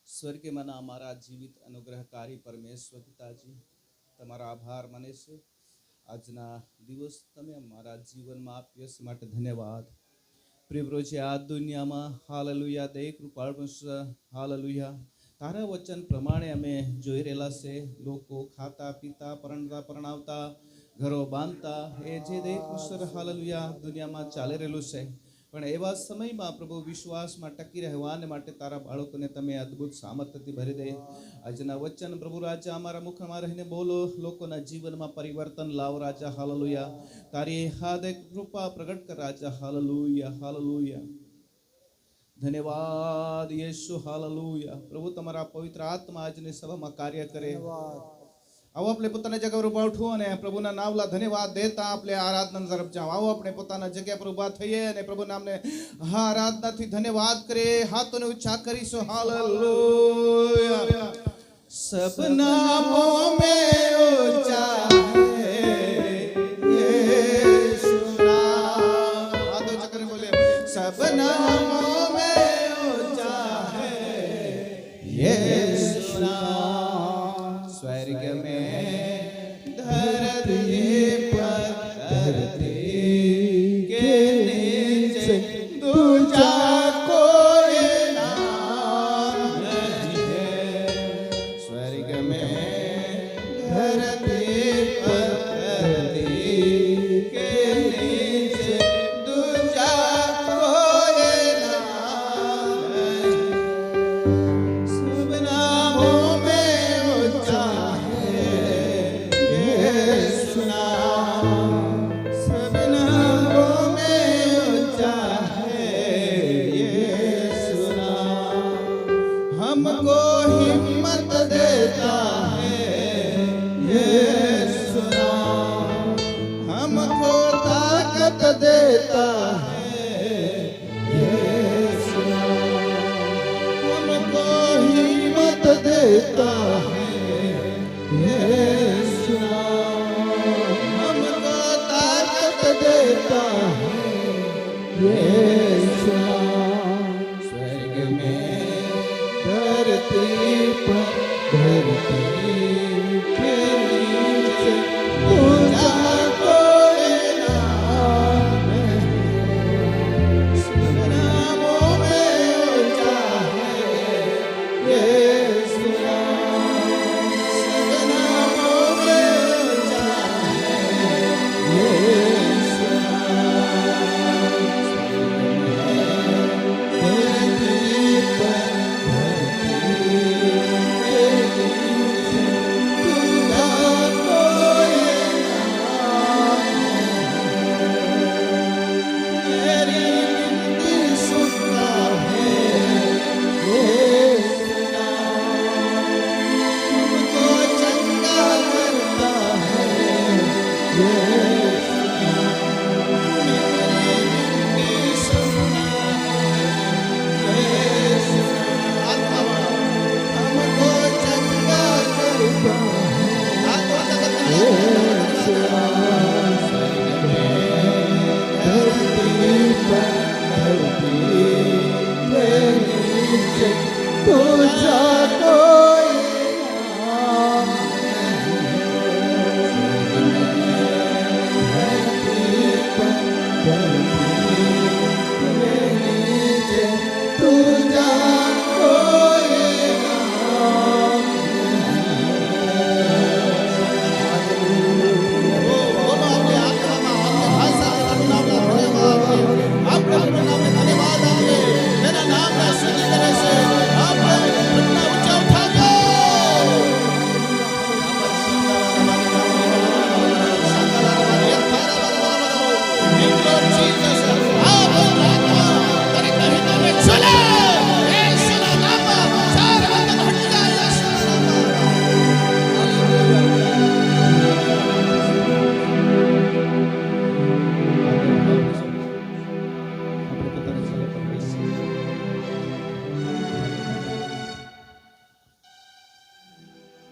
સ્વર્ગમાંના અમારા જીવિત અનુગ્રહકારી પરમેશ્વર પિતાજી, તમારા આભાર માને છે. આજના દિવસ તમે અમારા જીવનમાં આપ્યો છે માટે ધન્યવાદ. પ્રિય પ્રભુ, આ દુનિયામાં હાલેલુયા દય કૃપાળ હાલેલુયા તારા વચન પ્રમાણે અમે જોઈ રહેલા છે. લોકો ખાતા પીતા પરણતા પરણાવતા ઘરો બાંધતા એ જે દય હાલેલુયા દુનિયામાં ચાલી રહેલું છે. પણ એવા સમયમાં પ્રભુ વિશ્વાસમાં ટકી રહેવાને માટે તારા બાળકોને તમે અદ્ભુત સામર્થ્યથી ભરી દે. આજના વચન પ્રભુ રાજા અમારા મુખમાં રહીને બોલો, લોકોના જીવનમાં પરિવર્તન લાવ રાજા હાલેલુયા. તારી હાથે કૃપા પ્રગટ કર રાજા હાલેલુયા હાલેલુયા. ધન્યવાદ યેસુ હાલેલુયા. પ્રભુ તમારા પવિત્ર આત્મા આજની સભામાં કાર્ય કરે. આવો આપણે પોતાના જગ્યા પર ઉભા ઉઠવું અને પ્રભુના નામલા ધન્યવાદ દેતા આપણે આરાધના તરફ જાઓ. આવો આપણે પોતાના જગ્યા પર ઉભા થઈએ અને પ્રભુ નામને આરાધનાથી ધન્યવાદ કરીએ. હાથોને ઊંચા કરીશું. હાલેલુયા. सब नामों में ऊंचा है यीशु नाम. हाथों ऊंचा करके बोले, सब नामों में ऊंचा है यीशु नाम. स्वर्ग में धरती पर धरती के नीचे दूजा कोई नाम नहीं है. स्वर्ग में धरती पर धरती के नीचे दूजा कोई नाम नहीं. सब नामों में ऊंचा है यीशु नाम. सब नामों में ऊंचा है यीशु नाम. हमको हिम्मत देता है यीशु नाम. हमको ताकत देता है यीशु नाम. हमको हिम्मत देता है यीशु नाम. हमको ताकत देता है यीशु नाम. स्वर्ग में धरती पर धरती के नीचे दूजा कोई नाम नहीं. सब नामों में ऊंचा है यीशु नाम. सब नामों में ऊंचा है यीशु नाम. धरती पर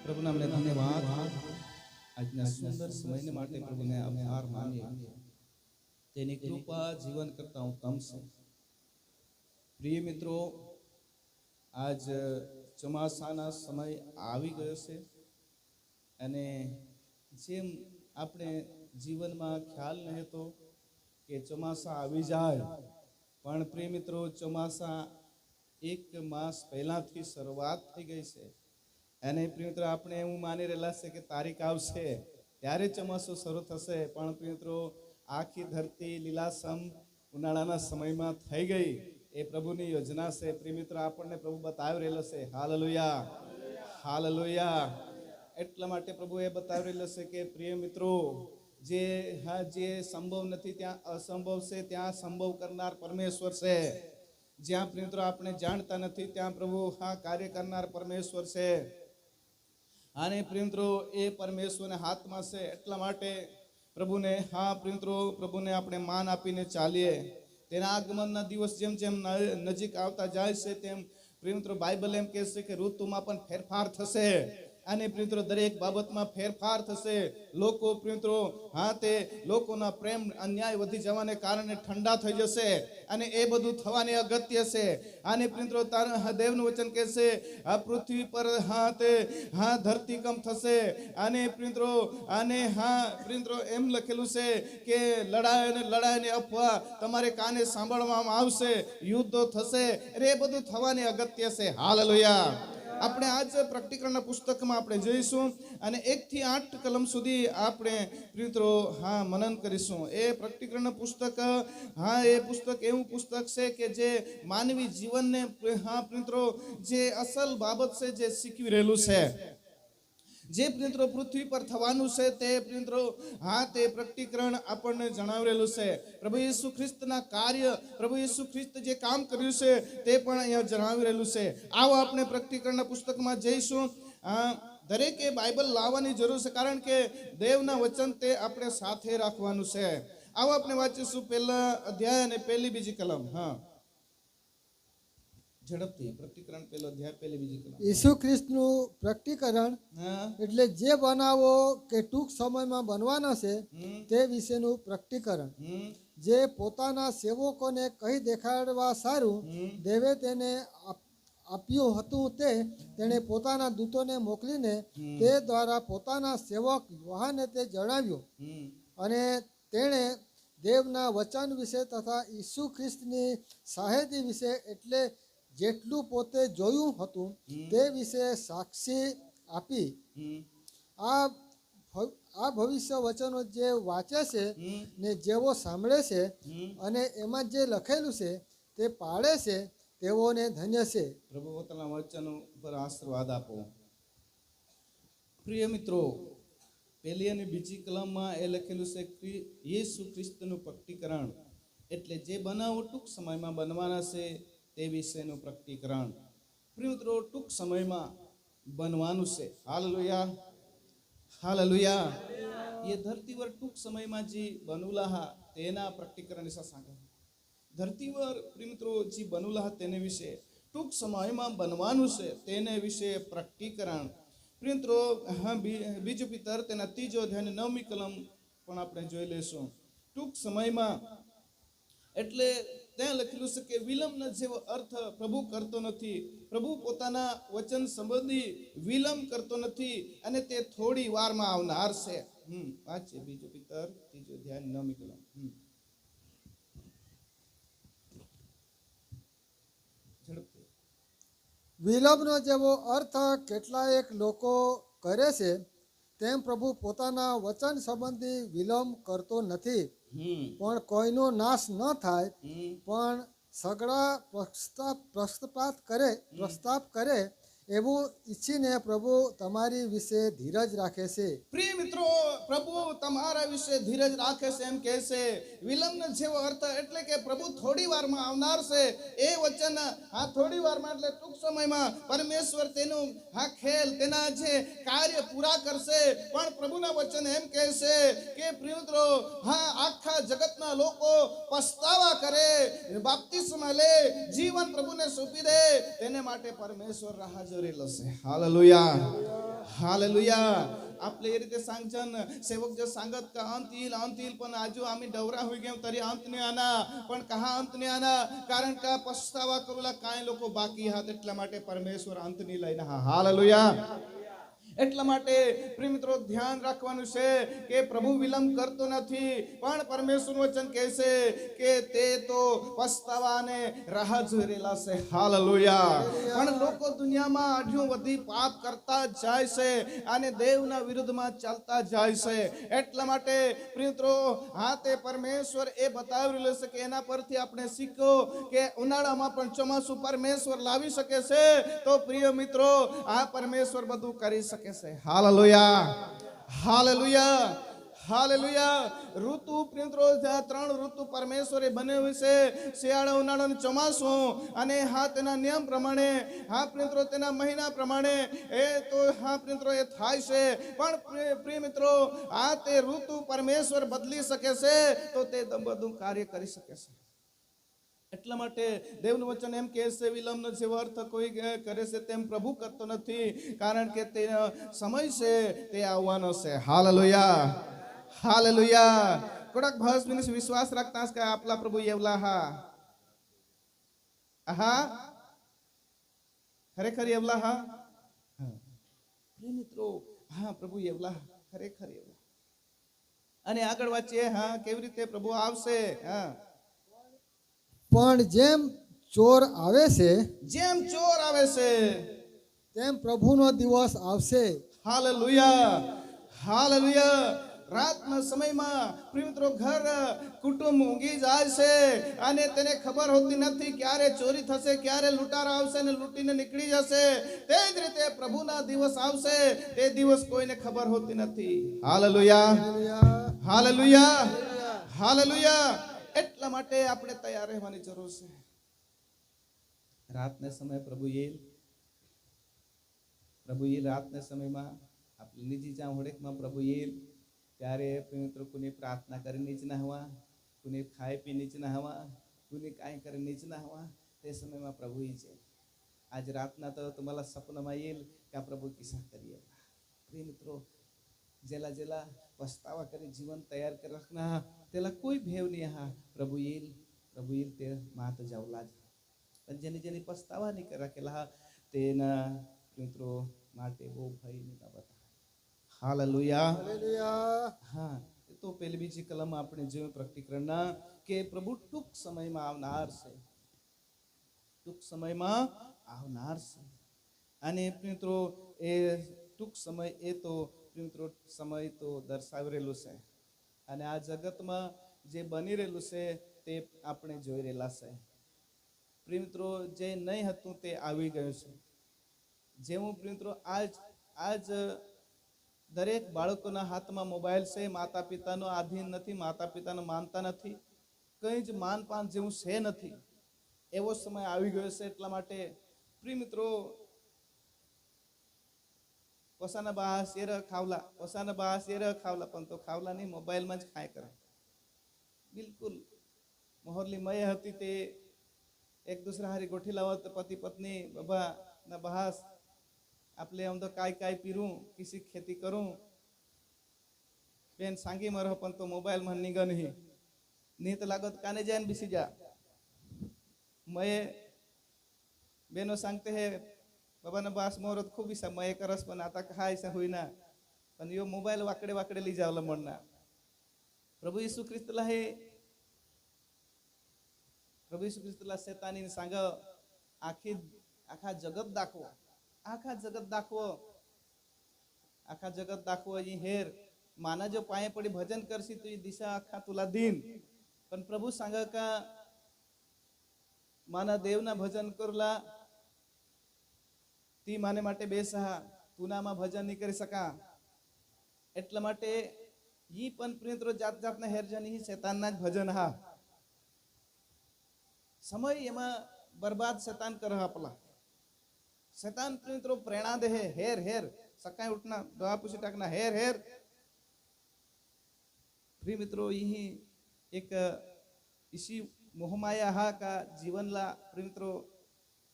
પ્રભુના અમને ધન્યવાદ. આજના સુંદર સમયને માટે પ્રભુને આભાર માનીએ. તેની કૃપા જીવન કરતા ઉત્તમ છે. પ્રિય મિત્રો, આજ ચોમાસાના સમય આવી ગયો છે અને જેમ આપણે જીવનમાં ખ્યાલ નહોતો કે ચોમાસા આવી જાય, પણ પ્રિય મિત્રો ચોમાસા 1 માસ પહેલાથી શરૂઆત થઈ ગઈ છે અને પ્રિય મિત્રો આપણે એવું માની રહેલા છે કે તારીખ આવશે ત્યારે ચોમાસું શરૂ થશે, પણ પ્રિય મિત્રો આખી ધરતી લીલાસમ ઉનાળાના સમયમાં થઈ ગઈ. એ પ્રભુની યોજના છે. પ્રિય મિત્રો આપણને પ્રભુ બતાવી રહેલો છે. Hallelujah, hallelujah. એટલા માટે પ્રભુ એ બતાવી રહેલો છે કે પ્રિય મિત્રો જે સંભવ નથી ત્યાં અસંભવ છે, ત્યાં સંભવ કરનાર પરમેશ્વર છે. જ્યાં પ્રિય મિત્રો આપણે જાણતા નથી ત્યાં પ્રભુ કાર્ય કરનાર પરમેશ્વર છે. અને પ્રિય મિત્રો એ પરમેશ્વરના હાથમાં છે. એટલા માટે પ્રભુને પ્રિય મિત્રો પ્રભુને આપણે માન આપીને ચાલીએ. તેના આગમનના દિવસ જેમ જેમ નજીક આવતા જાય છે તેમ પ્રિય મિત્રો બાઇબલ એમ કહે છે કે ઋતુમાં પણ ફેરફાર થશે અને પ્રિય મિત્રો દરેક બાબતમાં ફેરફાર થશે. લોકો પ્રિય મિત્રો તે લોકોના પ્રેમ અન્યાય વધી જવાને કારણે ઠંડા થઈ જશે અને એ બધું થવાની અગત્ય છે. અને પ્રિય મિત્રો દેવનું વચન કહે છે આ પૃથ્વી પર તે ધરતીકંપ થશે અને પ્રિય મિત્રો એમ લખેલું છે કે લડાઈને અફવા તમારે કાને સાંભળવામાં આવશે, યુદ્ધો થશે, એ બધું થવાની અગત્ય છે. હાલેલુયા. આપણે આજ પ્રકટીકરણના પુસ્તકમાં આપણે જોઈશું અને 1 થી 8 કલમ સુધી આપણે મિત્રો મનન કરીશું. એ પ્રકટીકરણના પુસ્તક એ પુસ્તક એવું પુસ્તક છે કે જે માનવી જીવનને મિત્રો જે અસલ બાબત છે જે શીખવી રહેલું છે. જે મિત્રો પૃથ્વી પર થવાનું છે તે મિત્રો તે પ્રકટીકરણ આપણને જણાવેલું છે. પ્રભુ ઈસુ ખ્રિસ્તના કાર્ય, પ્રભુ ઈસુ ખ્રિસ્ત જે કામ કર્યું છે તે પણ અહીંયા જણાવી રહેલું છે. આવો આપણે પ્રકટીકરણના પુસ્તકમાં જઈશું. દરેકે બાઇબલ લાવવાની જરૂર છે કારણ કે દેવના વચન તે આપણે સાથે રાખવાનું છે. આવો આપણે વાંચીશું 1 અધ્યાય અને 1-2 કલમ. ઝડપથી પ્રકટીકરણ 1 અધ્યાય 1-2 કલમ. ઈસુ ખ્રિસ્તનું પ્રકટીકરણ એટલે જે બનાવો કે ટૂંક સમયમાં બનવાના છે તે વિશેનું પ્રકટીકરણ, જે પોતાના સેવકોને કહી દેખાડવા સારું દેવે તેને આપ્યું હતું તે તેણે પોતાના દૂતોને મોકલીને તે દ્વારા પોતાના સેવક યોહાનને તે જણાવ્યું. અને તેણે દેવના વચન વિશે તથા ઈસુ ખ્રિસ્તની સાહેદી વિશે એટલે જેટલું પોતે જોયું હતું તે વિશે સાક્ષી આપી. આ ભવિષ્ય વચનો જે વાંચે છે ને જેવો સાંભળે છે અને એમાં જે લખેલું છે તે પાળે છે તેઓને ધન્ય છે. પ્રભુ પોતાના વચનો પર આશીર્વાદ આપો. પ્રિય મિત્રો 1 અને 2 કલમમાં એ લખેલું છે કે યેસુ ખ્રિસ્તનું પ્રકટીકરણ એટલે જે બનાવો ટૂંક સમયમાં બનવાના છે તે વિશેનું પ્રકટીકરણ. પ્રિય મિત્રો ટૂંક સમયમાં બનવાનું છે. Hallelujah, hallelujah. એ ધરતી પર ટૂંક સમયમાં જે બનુલા તેના પ્રકટીકરણ વિશે सांगा. ધરતી પર પ્રિય મિત્રો જે બનુલા તેને વિશે ટૂંક સમયમાં બનવાનું છે તેને વિશે પ્રકટીકરણ. પ્રિય મિત્રો બીજું પિતર તેના 3 અધ્યાય 9મી કલમ પણ આપણે જોઈ લેશું. ટૂંક સમયમાં એટલે ત્યાં લખેલું છે કે વિલંબ જેવો અર્થ પ્રભુ કરતો નથી. પ્રભુ પોતાના વચન સંબંધી વિલંબ કરતો નથી અને તે થોડી વારમાં આવનાર છે. વાંચીએ બીજું પિતર 3 અધ્યાય 9મી કલમ. વિલંબનો જેવો અર્થ કેટલાયક લોકો કરે છે તેમ પ્રભુ પોતાના વચન સંબંધી વિલંબ કરતો નથી, પણ કોઈનો નાશ ન થાય પણ સગળા પ્રસ્તાપ કરે એવું ઈચ્છીને પ્રભુ તમારી વિશે ધીરજ રાખે છે. પ્રિય મિત્રો પ્રભુ તમારા વિશે ધીરજ રાખે છે એમ કહે છે. વિલંબ જેવો અર્થ એટલે કે પ્રભુ થોડી વારમાં આવનાર છે. એ વચન થોડી વારમાં એટલે ટૂંક સમયમાં પરમેશ્વર તેનું ખેલ તેના જે કાર્ય પૂરા કરશે. પણ પ્રભુના વચન એમ કહે છે કે પ્રિય મિત્રો આખા જગતના લોકો પસ્તાવા કરે, બાપ્તિસ્મા લે, જીવન પ્રભુને સોંપી દે, તેને માટે પરમેશ્વર રાહ જોરેલો છે. Hallelujah, hallelujah. आपले ये रीते सांगचन सेवक जो सांगत का अंत येईल पण आजू आम्ही डवरा होई गेम तरी अंत नाही आना पण कहा अंत नाही आना कारण का पछतावा करूला काय लोक बाकी हात એટલા માટે પરમેશ્વર અંત ની લઈને હાલેલુયા. એટલા માટે પ્રિય મિત્રો ધ્યાન રાખવાનું છે કે પ્રભુ વિલંબ કરતો નથી પણ પરમેશ્વરનું વચન કહે છે કે તે તો પસ્તાવાને રાહ જોઈ રહેલા છે. હાલેલુયા. પણ લોકો દુનિયામાં આઢ્યું વધી પાપ કરતા જાય છે અને દેવના વિરુદ્ધમાં ચાલતા જાય છે. એટલા માટે પ્રિય મિત્રો હા તે પરમેશ્વર એ બતાવી રહ્યો છે કે એના પરથી આપણે શીખો કે ઉનાળામાં પણ ચોમાસું પરમેશ્વર લાવી શકે છે. તો પ્રિય મિત્રો આ પરમેશ્વર બધું કરી શકે. हालेलुया, हालेलुया, हालेलुया. ऋतु प्रियमित्रो त्रण ऋतु परमेश्वरे बनाव्યું છે શિયાળો ઉનાળો અને ચોમાસું અને હા તેના નિયમ પ્રમાણે હા પ્રિયમિત્રો તેના મહિના પ્રમાણે એ તો હા પ્રિયમિત્રો એ થાય છે પણ પ્રિય મિત્રો આ તે ઋતુ પરમેશ્વર બદલી શકે છે તો તે બધું કાર્ય કરી શકે છે. એટલા માટે દેવનું વચન એમ કહે છે વિલંબનો જેવો અર્થ કોઈ કરે છે તેમ પ્રભુ કરતો નથી કારણ કે તે સમય છે તે આવવાનો છે. Hallelujah, hallelujah. કોડાક ભાસ મિનિસ વિશ્વાસ રાખતા કે આપલા પ્રભુ येवला हा आहा खरेखर येवला हा મિત્રો હા પ્રભુ येवला ખરેખર येवला. અને આગળ વાંચીએ હા કેવી રીતે પ્રભુ આવશે. હા પણ જેમ ચોર આવે છે તેમ પ્રભુનો દિવસ આવશે. Hallelujah, hallelujah. રાતના સમયમાં પ્રિય મિત્રો ઘર કુટુંબ ઊંઘી જાય છે અને તેને ખબર હોતી નથી ક્યારે ચોરી થશે ક્યારે લૂંટારા આવશે અને લૂંટીને નીકળી જશે. તે જ રીતે પ્રભુના દિવસ આવશે તે દિવસ કોઈને ખબર હોતી નથી. હાલેલુયા, હાલેલુયા, હાલેલુયા. એટલા માટે આપણે તૈયાર રહેવાની જરૂર છે. રાતના સમય પ્રભુ येईल રાતના સમયમાં આપણે નિજી જામ હોડેકમાં પ્રભુ येईल ત્યારે મિત્રો કોની પ્રાર્થના કરીને જ ના હવા કોની ખાઈ પીને જ ના હવા કોની કાંઈ કરીને જ ના હવા તે સમયમાં પ્રભુ છે. આજ રાતના તો તમારા સપનામાં येईल કે આ પ્રભુ કિસ્સા કરીએ. પ્રિય મિત્રો જેલા જેલા પસ્તાવા કરી જીવન તૈયાર કરી રાખના તેલા કોઈ ભેવ નહીં. હા પ્રભુ येईल તે માત જાવલા જ પણ જેની જેની પસ્તાવા નહીં કરી રાખેલા તેના મિત્રો માટે બહુ ભયની બાબત. Hallelujah, hallelujah. હા એ તો પેલી બીજી કલમમાં આપણે જોયું પ્રકટીકરણના કે પ્રભુ ટૂંક સમયમાં આવનાર છે. ટૂંક સમયમાં આવનાર છે અને મિત્રો એ ટૂંક સમય એ તો મિત્રો સમય તો દર્શાવી રહેલું છે અને આ જગતમાં જે બની રહેલું છે તે આપણે જોઈ રહેલા છે. પ્રિય મિત્રો જે નહીં હતું તે આવી ગયું છે. જેવું પ્રિય મિત્રો આજ દરેક બાળકોના હાથમાં મોબાઈલ છે. માતા પિતાનો આધીન નથી, માતા પિતાનો માનતા નથી, કંઈ જ માનપાન જેવું છે નથી. એવો સમય આવી ગયો છે. એટલા માટે પ્રિય મિત્રો પોસાના બા શેર ખાવલા પણ તો ખાવલા નહીં મોબાઈલમાં જ ખાય કરે. બિલકુલ મોહરલી મય હતી તે એક દુસરા હારી ગોઠી લાવત પતિ પત્ની બાબા ના બહાસ આપણે આમ તો કાંઈ પીરું કિસી ખેતી કરું બેન सांगी मरो पण तो मोबाईल માં निघ नहीं तो लागत काने जान बिसी जा. मैं बेनो सांगते है बाबा ना बास मोरत खूप इसा मय करस पण आता खायचं होईना पण यो मोबाईल वाकडे वाकडे ली जावलं म्हणणार. प्रभू येशू ख्रिस्तला शैतानीने सांग आखा जगत दाखव ही हेर माना जो पाये पडी भजन करशी तुझी दिशा आखा तुला दिन. पण प्रभू सांग का माना देवना भजन करला ती माने માટે બેસા તુનામાં ભજન નહીં કરી સકા. એટલા માટે ઈ પણ પ્રિયત્રો જાત જાતના હેરજન ઈ શેતાનના જ ભજન હા સમય એમાં બરબાદ શેતાન કરે આપલા. શેતાન પ્રિયત્રો પ્રેરણા દે हेर हेर सकाळी उठना डोळा पुशी टाकना हेर प्रिय मित्रो ही एक इसी मोहमाया हा का जीवनला प्रिय मित्रो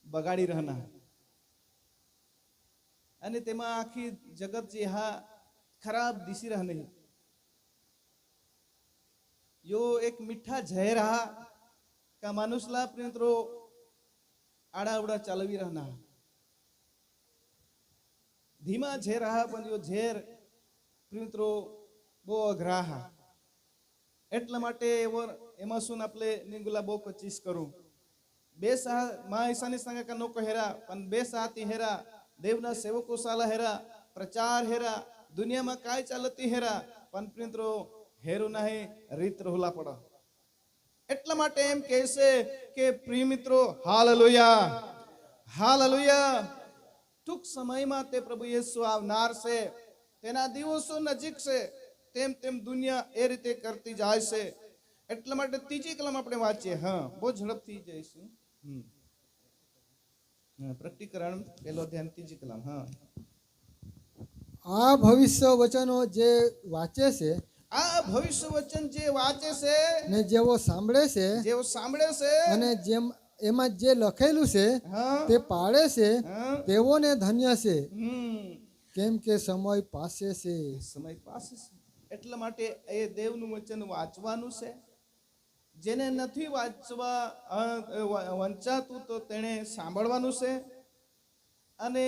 बगाडी रहना. અને તેમાં આખી જગત જે હા ખરાબ દિશી રહ નહીં यो एक मीठा जहर रहा का मानुसला प्रिंत्रो आड़ा उड़ा चालवी रहना धीमा झेर रहा पण यो झेर प्रिंत्रो बो अघरा हा એટલા માટે એમાં શું આપણે નિંગુલા બો કોશિશ કરું બે સા માં ઈસાની સંગે કા નો કહેરા પણ બે સાથી હેરા દેવના સેવકો સાલા હેરા પ્રચાર હેરા દુનિયામાં કાય ચાલતી હેરા પણ પ્રિંત્રો હેરું નહીં રીત રહુલા પડ એટલા માટે એમ કહે છે કે પ્રિય મિત્રો હાલેલુયા હાલેલુયા ટૂંક સમયમાં તે પ્રભુ યેસુ આવનાર છે તેના દિવસો નજીક છે તેમ તેમ દુનિયા એ રીતે કરતી જાય છે એટલા માટે ત્રીજી કલમ આપણે વાંચીએ હા બહુ ઝડપથી જઈશું પ્રકટીકરણ પહેલો ધ્યાન ત્રીજી કલમ હા આ ભવિષ્ય વચનો જે વાંચે છે આ ભવિષ્ય વચન જે વાંચે છે ને જેવો સાંભળે છે છે અને જેમ એમાં જે લખેલું છે હા તે પાળે છે હા તેઓને ધન્ય છે કેમ કે સમય પાસે છે સમય પાસે છે એટલા માટે એ દેવનું વચન વાંચવાનું છે જેને નથી વાંચવા વંચાતું તો તેણે સાંભળવાનું છે અને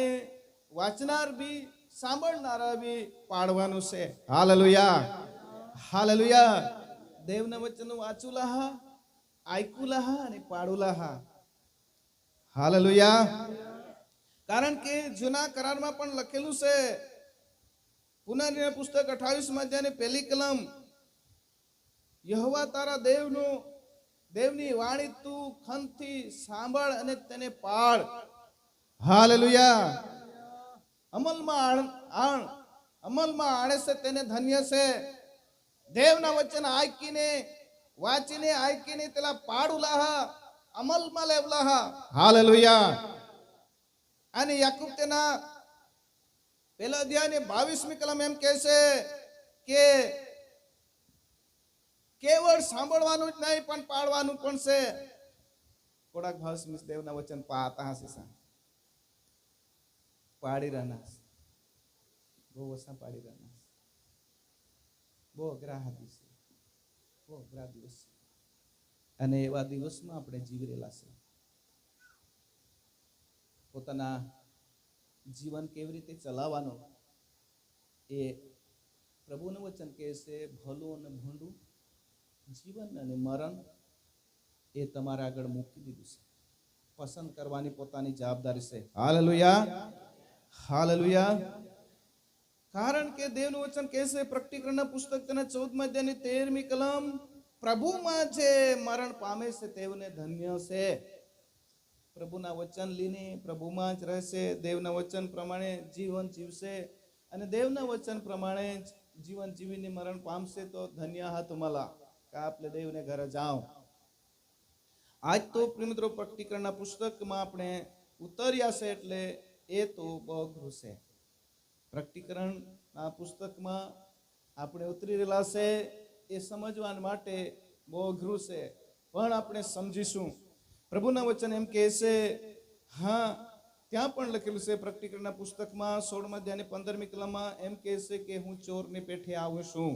વાંચનાર બી સાંભળનારા બી પાડવાનું છે હાલેલુયા હાલેલુયા દેવના વચન વાંચુલા હા આયકુલા હા અને પાડુલા હા હાલેલુયા કારણ કે જૂના કરારમાં પણ લખેલું છે પુનર્નિર્ણય પુસ્તક 28 અધ્યાયની પહેલી કલમ યહોવા તારા દેવની વાણી તું ખંતથી સાંભળ અને તેને પાળ હાલેલુયા અમલમાં આણે છે તેને ધન્ય છે દેવના વચન વાંચીને તેલા પાડુલા અમલમાં લેવલા હાલેલુયા અને યાકૂબ તેના પહેલા અધ્યાયની 22મી કલમ એમ કહે છે કે કેવળ સાંભળવાનું જ નહીં પણ પાડવાનું પણ છે થોડાક ભાવ સ્મિત દેવના વચન પાતા હશે પાડી રહેના બહુ વસા પાડી રહેના બહુ અઘરા દિવસ બહુ અઘરા દિવસ અને એવા દિવસમાં આપણે જીવી રહેલા છે પોતાના જીવન કેવી રીતે ચલાવવાનો એ પ્રભુનું વચન કહે છે ભલું અને ભૂંડું જીવન અને મરણ એ તમારા આગળ મૂકી દીધું છે પસંદ કરવાની પોતાની જવાબદારી છે હાલેલુયા હાલેલુયા કારણ કે દેવનું વચન કહે છે પ્રકટીકરણના પુસ્તક તેના 14મા અધ્યાયની 13મી કલમ પ્રભુમાં જે મરણ પામે છે તેઓને ધન્ય છે પ્રભુના વચન લઈને પ્રભુમાં જ રહેશે દેવના વચન પ્રમાણે જીવન જીવશે અને દેવના વચન પ્રમાણે જીવન જીવીને મરણ પામશે તો ધન્ય હા તુમાલા કે આપણે દેવને ઘરે જાઓ આજ તો પ્રિય મિત્રો પ્રકટીકરણના પુસ્તકમાં આપણે ઉતર્યા છે એટલે એ તો બહુ અઘરું છે પ્રકટીકરણના પુસ્તકમાં આપણે ઉતરી રહેલા છે એ સમજવા માટે બહુ અઘરું છે પણ આપણે સમજીશું પ્રભુના વચન એમ કહે છે હા ત્યાં પણ લખેલું છે પ્રકટીકરણના પુસ્તકમાં 16મા અધ્યાયની 15મી કલમમાં એમ કહે છે કે હું ચોરની પેઠે આવું છું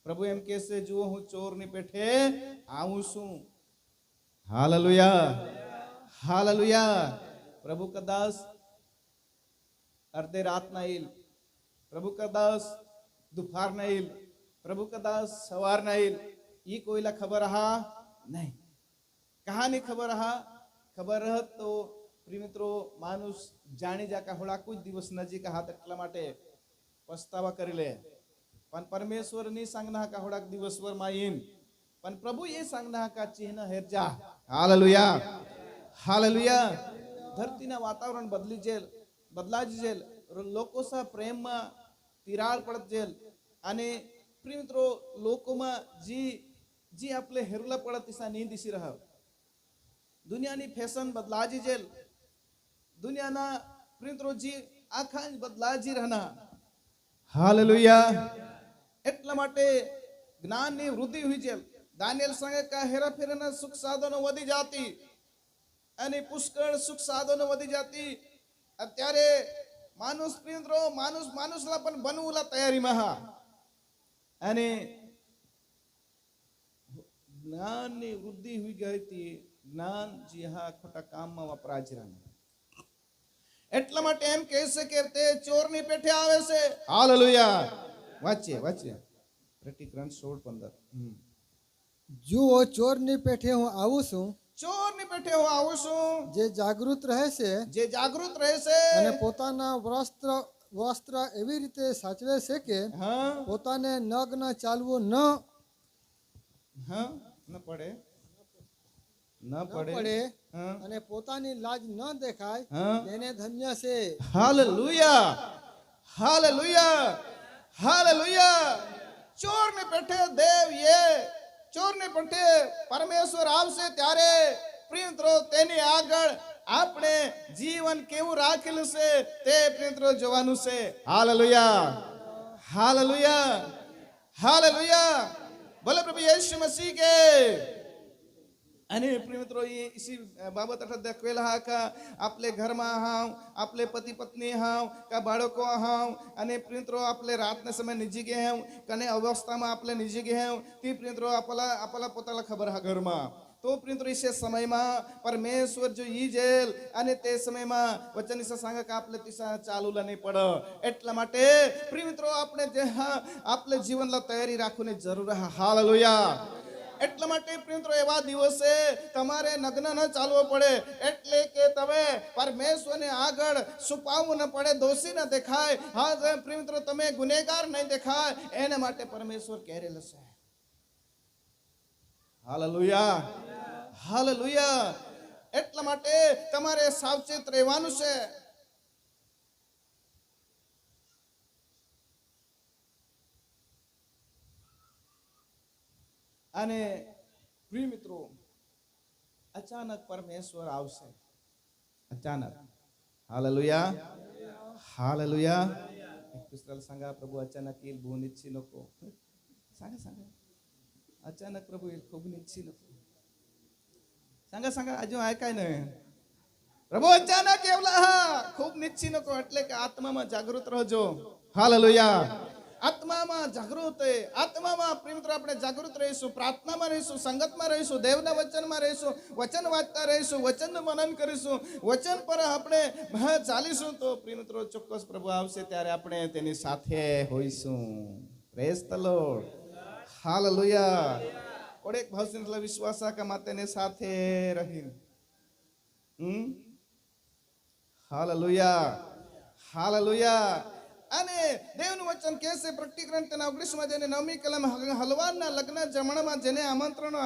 પ્રભુ એમ કહે છે જુઓ હું ચોરની પેઠે આવું છું હાલેલુયા હાલેલુયા પ્રભુ કદાચ અર્ધે રાતના ઈલ પ્રભુ કદાચ દુપારના ઈલ પ્રભુ કદાચ સવારના ઈલ ઈ કોઈલા ખબર હા નહીં કહાની ખબર રહત તો પ્રિય મિત્રો માનુસ જાણી જા કે હોળા કોઈ દિવસ નજીક હાથ એટલા માટે પસ્તાવા કરી લે પણ પરમેશ્વરની સંજ્ઞા કા હોળાક દિવસવર માં પણ પ્રભુ એ સંજ્ઞા કા ચિહ્ન હેરજા હાલેલુયા હાલેલુયા ધરતીના વાતાવરણ બદલાજી જેલ લોકો સા પ્રેમમાં તિરાડ પડત જેલ અને પ્રિય મિત્રો લોકોમાં જી આપણે હેરુલા પડત દિશા નહીં દિશી રહા દુનિયાની ફેશન બદલાજી જેલ દુનિયાના પ્રિય મિત્રો જી આખા બદલાજી રહના હાલેલુયા એટલા માટે જ્ઞાનની વૃદ્ધિ હોય છે દાનિયેલ સંગે કા હેરાફેરીના સુખ સાધનો વધી જાતી અને પુષ્કળ સુખ સાધનો વધી જાતી અત્યારે माणूस प्रिय मित्रो माणूसला पण बनवूला तयारीમાં હા અને જ્ઞાનની વૃદ્ધિ હોઈ ગઈ હતી જ્ઞાન જે હા ખોટા કામમાં વપરાય છે એટલા માટે એમ કહે છે કે તે ચોરની પેઠે આવે છે હાલેલુયા વાંચીએ પ્રતિક્રમણ 16:15 જુઓ ચોરની પેઠે હું આવું છું ચોરની પેઠે હું આવું છું જે જાગૃત રહે છે અને પોતાના વસ્ત્ર એવી રીતે સાચવે છે કે પોતાને નગ્ન ચાલવું ન પડે અને પોતાની લાજ ન દેખાય તેને ધન્ય છે હાલેલુયા ચોરની પેઠે દેવ ચોરની પેઠે પરમેશ્વર આવશે ત્યારે પ્રિય મિત્રો તેની આગળ આપણે જીવન કેવું રાખેલું છે તે પ્રિય મિત્રો જોવાનું છે હાલેલુયા बोले प्रभु यीशु मसीह के आणि प्रिय मित्रो इसी बाबत अठा दाखवेला हा का आपले घरमा हाव आपले पती पत्नी हाव का बाळको हाव आणि प्रिय मित्रो आपले रातने समय निजी गे हाव कने अवस्थाમાં आपले निजी गे हाव ती प्रिय मित्रो आपला પોતાला खबर हा घरमा तो प्रिय मित्रो इसे समयમાં परमेश्वर जो ई जेल અને તે સમયમાં વચન ઈસા सांगा का आपले तिसा चालूला नाही पड એટલા માટે પ્રિય મિત્રો આપણે જે આપલે જીવનला તૈયારી રાખવાની જરૂર છે હાલેલુયા એટલા માટે પ્રિય મિત્રો એવા દિવસે તમારે નગ્ન ન ચાલવો પડે એટલે કે તમે પરમેશ્વરને આગળ છુપાવવું ન પડે દોષી ન દેખાય હા પ્રિય મિત્રો તમે ગુનેગાર નહીં દેખાય એના માટે પરમેશ્વર કહેરેલું છે હાલેલુયા એટલા માટે તમારે સાવચેત રહેવાનું છે અને પ્રિય મિત્રો અચાનક પરમેશ્વર આવશે અચાનક હાલેલુયા એક પુસ્તક सांगा प्रभू अचानक येईल बोन इच्छी नको सांगा अचानक प्रभू येईल खूप इच्छी नको सांगा अजून ऐकाय नाही प्रभू अचानक येवला हा खूप निश्ची नको એટલે કે આત્મામાં જાગૃત રહેજો હાલેલુયા આત્મામાં જાગૃત આત્મામાં પ્રિય મિત્રો આપણે જાગૃત રહીશું પ્રાર્થનામાં રહીશું સંગતમાં રહીશું દેવના વચનમાં રહીશું વચન વાંચતા રહીશું વચનનું મનન કરીશું વચન પર આપણે ચાલીશું તો પ્રિય મિત્રો ચોક્કસ પ્રભુ આવશે ત્યારે આપણે તેની સાથે હોઈશું પ્રેઝ ધ લોર્ડ હાલેલુયા કોડે એક ભાવસિંહ વિશ્વાસા का માતેને સાથે રહી હાલેલુયા અને દેવનું વચન કહે છે પ્રકટીકરણ તેના 19માં જેને 9મી કલમ હલવાનના લગ્ન જમણમાં જેને આમંત્રણ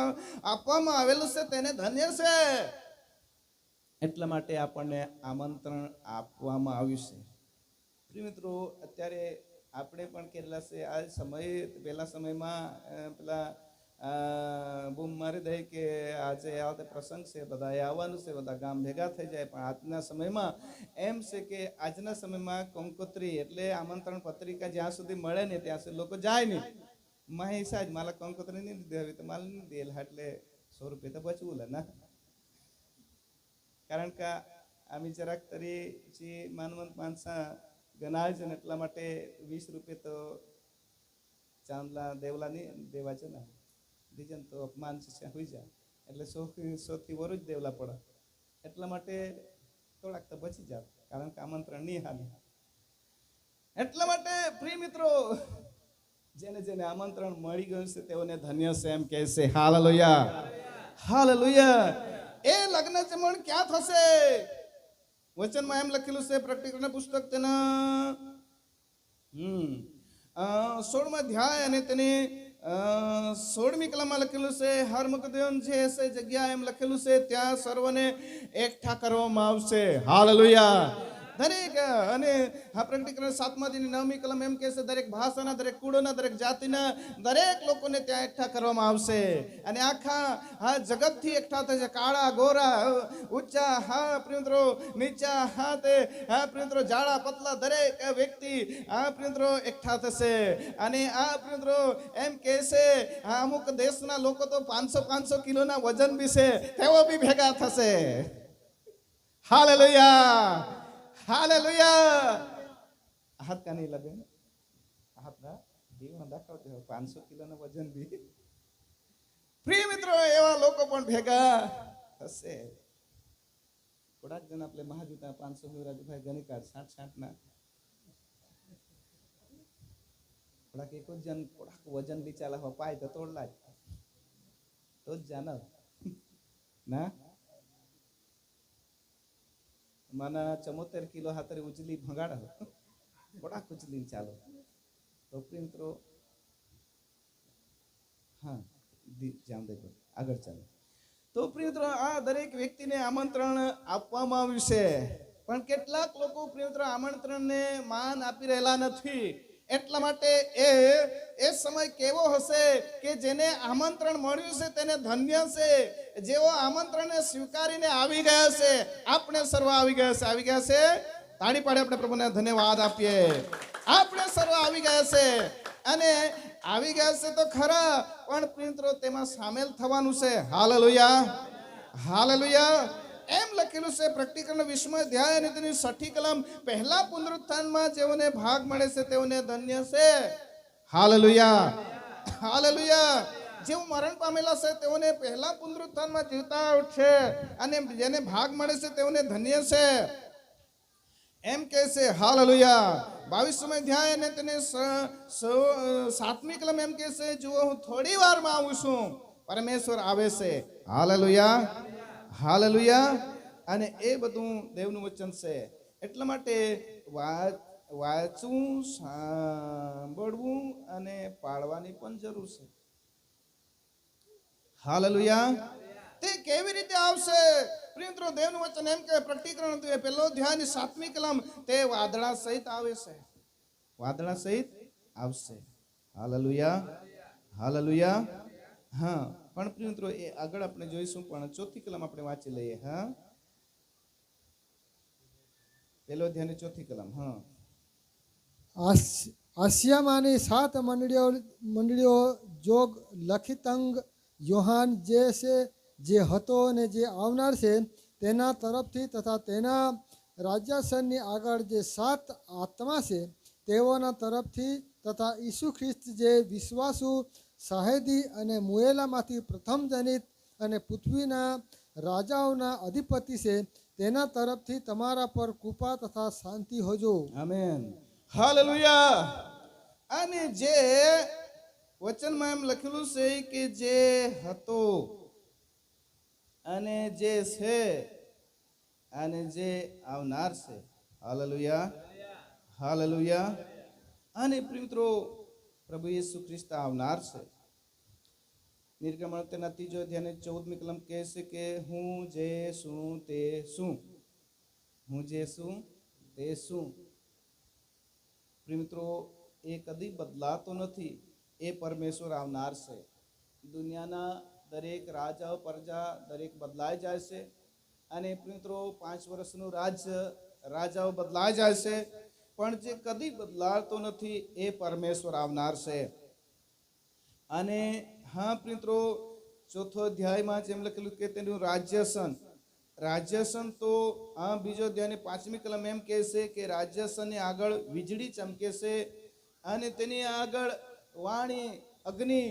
આપવામાં આવેલું છે તેને ધન્ય છે એટલા માટે આપણને આમંત્રણ આપવામાં આવ્યું છે પ્રિય મિત્રો અત્યારે આપણે પણ કેટલા છે આ સમય પહેલા સમયમાં પેલા બૂમ મારી દે કે આજે આ પ્રસંગ છે બધા આવવાનું છે બધા ગામ ભેગા થઈ જાય પણ આજના સમયમાં એમ છે કે આજના સમયમાં કંકોત્રી એટલે આમંત્રણ પત્રિકા જ્યાં સુધી મળે ને ત્યાં સુધી લોકો જાય નહીં મહેશા જ માલા કંકોત્રી નહીં દીધી હવે તો માલ નહીં દેલ એટલે 100 રૂપિયા તો બચવું ના કારણ કે આम्ही જરાક તરીची માનવંત માણસા ગણાય છે ને એટલા માટે 20 રૂપિયા તો ચાંદલા દેવલા નહીં દેવાશે ને દીજન તો અપમાન છે હોઈ જાય એટલે 100 થી વરું જ દેવલા પડે એટલા માટે થોડાક તો બચી જાવ કારણ કે આમંત્રણ નહીં હાલે એટલા માટે પ્રિય મિત્રો જેને જેને આમંત્રણ મળી ગયું છે તેઓને ધન્ય છે એમ કહે છે હાલેલુયા એ લગ્ન જમણ ક્યાં થશે વચનમાં એમ લખેલું છે પ્રકટીકરણ પુસ્તક તેના 16મા અધ્યાય અને તેની 16મી કલમમાં લખેલું છે હરમુખદેવન જે છે જગ્યા એમ લખેલું છે ત્યાં સર્વને એકઠા કરવામાં આવશે હાલેલુયા દરેક અને આ પ્રકટીકરણ 7મા અધ્યાયની 9મી કલમ એમ કહે છે દરેક ભાષાના દરેક કુળોના દરેક જાતિના દરેક લોકોને ત્યાં એકઠા કરવામાં આવશે અને આખા આ જગતથી એકઠા થશે કાળા ગોરા ઊંચા હા પ્રિય મિત્રો નીચા હા તે હા પ્રિય મિત્રો જાડા પતલા દરેક વ્યક્તિ આ પ્રિય મિત્રો એકઠા થશે અને આ પ્રિય મિત્રો એમ કહે છે અમુક દેશના લોકો તો 500 કિલોના વજન બી છે તેઓ બી ભેગા થશે હાલેલુયા હાથ કાની લા બેન હાથ ના દીવણ દાખવતે 500 કિલોનું વજન બી પ્રિય મિત્રો એવા લોકો પણ ભેગા થશે થોડાક જણ આપણે મહાજુતા 500 રાજુભાઈ ગણી કાઢ 60 ના થોડાક એક જ જણ થોડાક વજન બી ચાલે હો પાય તો તોડલા તો જ જાન ના મને 74 કિલો હાથરે ઉજલી ભગાડ થોડાક ઉજલી ચાલો તો મિત્રો હા જામદેવ આગળ ચાલો તો પ્રિય મિત્રો આ દરેક વ્યક્તિને આમંત્રણ આપવામાં આવ્યું છે પણ કેટલાક લોકો પ્રિય મિત્રો આમંત્રણને માન આપી રહેલા નથી એટલા માટે એ સમય કેવો હશે કે જેને આમંત્રણ મળ્યું છે તેને ધન્ય છે જેઓ આમંત્રણને સ્વીકારીને આવી ગયા છે આપણે સર્વ આવી ગયા છે તાળી પાડી આપણે પ્રભુને ધન્યવાદ આપીએ આપણે સર્વ આવી ગયા છે અને આવી ગયા છે તો ખરા પણ મિત્રો તેમાં સામેલ થવાનું છે હાલેલુયા હાલેલુયા એમ લખેલું છે પ્રકટીકરણ 20મો અધ્યાય અને તેની 6ઠી કલમ પહેલા પુનરુત્થાનમાં જેઓને ભાગ મળે છે તેઓને ધન્ય છે હાલેલુયા હાલેલુયા જેઓ મરણ પામેલા છે તેઓને પહેલા પુનરુત્થાનમાં જીવતા ઉઠશે અને જેને ભાગ મળે છે તેઓને ધન્ય છે એમ કહે છે હાલેલુયા 22મો અધ્યાય અને તેને 7મી કલમ એમ કહે છે જુઓ હું થોડી વારમાં આવું છું પરમેશ્વર આવે છે હાલેલુયા હાલેલુયા અને એ બધું દેવનું વચન છે એટલા માટે વાંચવું સાંભળવું અને પાળવાની પણ જરૂર છે હાલેલુયા તે કેવી રીતે આવશે પ્રિય મિત્રો દેવનું વચન એમ કે પ્રકટીકરણ પહેલો અધ્યાયની 7મી કલમ તે વાદળા સહિત આવે છે વાદળા સહિત આવશે હાલેલુયા હાલેલુયા હા પણ પ્રિય મિત્રો એ આગળ આપણે જોઈશું પણ 4થી કલમ આપણે વાંચી લઈએ હા પહેલો અધ્યાયની 4થી કલમ હા આસિયામાંની 7 મંડળીઓ જોગ લખિતંગ યોહાન જે છે જે હતો અને જે આવનાર છે તેના તરફથી તથા તેના રાજ્યાસનની આગળ જે 7 આત્મા છે તેઓના તરફથી તથા ઈસુ ખ્રિસ્ત જે વિશ્વાસુ સાહેદી અને મુએલામાંથી પ્રથમ જનિત અને પૃથ્વીના રાજાઓના અધિપતિ છે તેના તરફથી તમારા પર કૃપા તથા શાંતિ હોજો આમેન હાલેલુયા અને જે વચનમાં એમ લખેલું છે કે જે હતો અને જે છે અને જે આવનાર છે હાલેલુયા હાલેલુયા અને મિત્રો પ્રભુ યેસુ ખ્રિસ્ત આવનાર છે નિર્ગમન તેના 3જો અધ્યાય 14મી કલમ કહે છે કે હું જે છું તે શું હું જે છું તે શું મિત્રો એ કદી બદલાતો નથી એ પરમેશ્વર આવનાર છે દુનિયાના દરેક રાજાઓ પ્રજા દરેક બદલાઈ જાય છે અને મિત્રો 5 વર્ષનું રાજાઓ બદલાઈ જાય છે પણ જે કદી બદલાતો નથી એ પરમેશ્વર આવનાર છે અને હા મિત્રો 4થો અધ્યાયમાં જેમ લખેલું કે તેનું રાજ્યસન તો આ 2જો અધ્યાયની 5મી કલમ એમ કહે છે કે રાજ્યસનની આગળ વીજળી ચમકે છે અને તેની આગળ વાણી અગ્નિ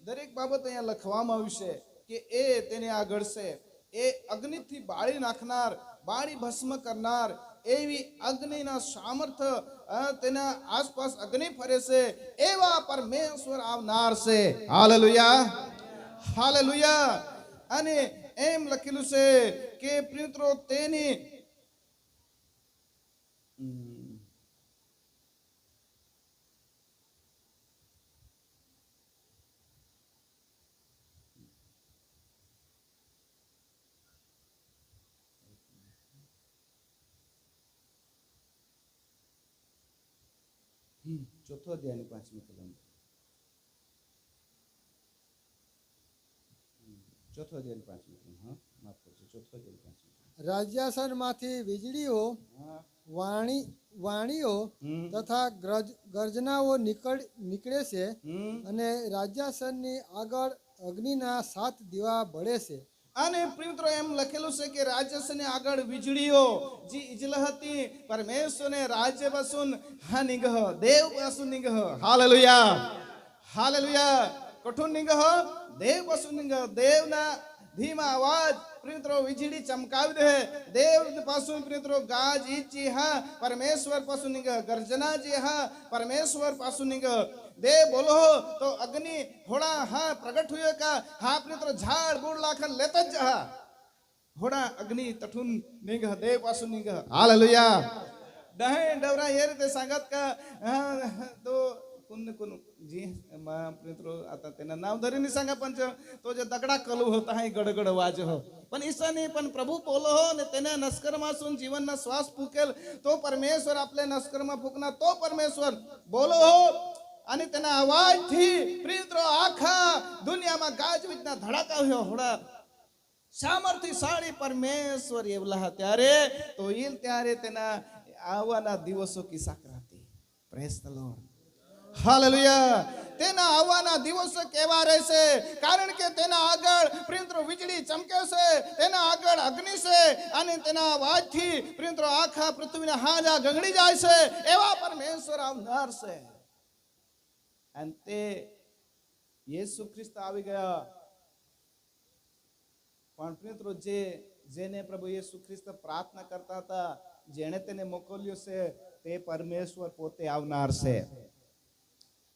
દરેક બાબત અહીંયા લખવામાં આવ્યું છે કે એ તેની આગળ છે એ અગ્નિથી બાળી નાખનાર બાળી ભસ્મ કરનાર એવી અગ્નિના સામર્થ્ય તેના આસપાસ અગ્નિ ફરે છે એવા પરમેશ્વર આવનાર છે હાલેલુયા હાલેલુયા અને એમ લખેલું છે કે મિત્રો તેની ચોથો અધ્યાયની 5મી કલમ ચોથો અધ્યાયની 5મી કલમ હા માફ કરજો ચોથો અધ્યાયની 5મી કલમ રાજ્યાસનમાંથી વીજળીઓ વાણીઓ તથા ગર્જનાઓ નીકળે છે અને રાજ્યાસનની આગળ અગ્નિના 7 દીવા બળે છે અને મિત્રો એમ લખેલું છે કે રાજસને આગળ વીજળીઓ जी इजल હતી પરમેશ્વરને રાજ્ય પાसून हा निघ देव पासून निघ हालेलुया हालेलुया कठून निघ देव पासून निघ देवना धीमा आवाज प्रियमित्रो વીજળી ચમકાવી દે દેવ પાसून प्रियमित्रो गाज ઈચ્છી हा परमेश्वर पासून निघ गर्जना जी हा परमेश्वर पासून निघ देव बोलो तो अग्नि थोड़ा हा प्रगट हुए का हा प्रियमित्रो झाड बूड लाखन लेतच जा थोड़ा अग्नि तठून निघ देव पासून निघ हालेलुया डहे डवरा ये रीते सांगत का तो कोण कोण जी प्रियमित्रो आता त्यांना नाव धरीने सांगा पण तो जे दगडा कलू होता है गडगड वाज हो पण ईशाने पण प्रभु बोलो हो ने तेने नस्करमासून जीवनना श्वास फुकेल तो परमेश्वर आपले नस्करमा फुकना तो परमेश्वर बोलो हो आणि તેના અવાજથી પ્રિયમિત્રો આખા દુનિયામાં ગાજવીજના ધડાકા હોડા સામર્થ્યશાળી પરમેશ્વર એવલા ત્યારે તો ઈલ ત્યારે તેના આવવાના દિવસો કી સાકરાતી પ્રેઝ ધ લોર્ડ હાલેલુયા તેના આવવાના દિવસો કેવા રહેશે કારણ કે તેના આગળ પ્રિયમિત્રો વીજળી ચમકે છે તેના આગળ અગ્નિ છે અને તેના અવાજથી પ્રિયમિત્રો આખા પૃથ્વીના હાજા ગગડી જાય છે એવા પરમેશ્વર આવનાર છે અને તે યેસુ ખ્રિસ્ત આવી ગયા પણ પ્રિયમિત્રો જેને પ્રભુ યેસુ ખ્રિસ્ત પ્રાર્થના કરતા હતા જેણે તેને મોકલ્યો છે તે પરમેશ્વર પોતે આવનાર છે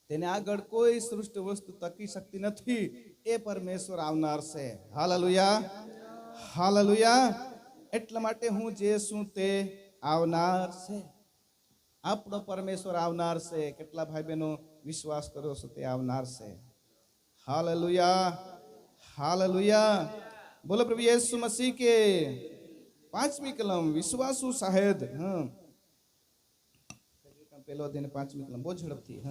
તેને આગળ કોઈ સૃષ્ટ વસ્તુ તકી શકતી નથી એ પરમેશ્વર આવનાર છે હાલેલુયા હાલેલુયા એટલા માટે હું જે છું તે આવનાર છે આપણો પરમેશ્વર આવનાર છે કેટલા ભાઈ બહેનો વિશ્વાસ કરો છો તે આવનાર છે હાલેલુયા હાલેલુયા બોલો પ્રભુ યેસુ મસીહ કે પાંચમી કલમ વિશ્વાસુ શાહેદ પેલો અધ્યાય પાંચમી કલમ બહુ ઝડપથી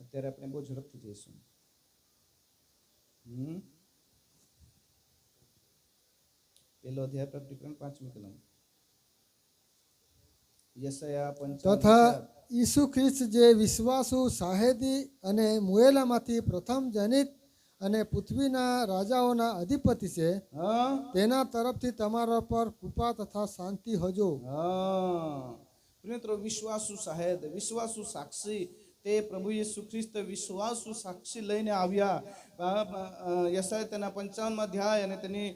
અત્યારે આપણે બહુ ઝડપથી જઈશું પેલો અધ્યાય પ્રકટીકરણ પાંચમી કલમ યશાયા 55 તથા ઈસુ ખ્રિસ્ત જે વિશ્વાસુ સાહેદી અને મુએલામાંથી પ્રથમ જનિત અને પૃથ્વીના રાજાઓના અધિપતિ છે તેના તરફથી તમારા પર કૃપા તથા શાંતિ હજો પ્રિયમિત્રો વિશ્વાસુ સાહેદ વિશ્વાસુ સાક્ષી તે પ્રભુ યેસુ ખ્રિસ્ત વિશ્વાસુ સાક્ષી લઈને આવ્યા યશાયા તેના 55 અધ્યાય અને તેની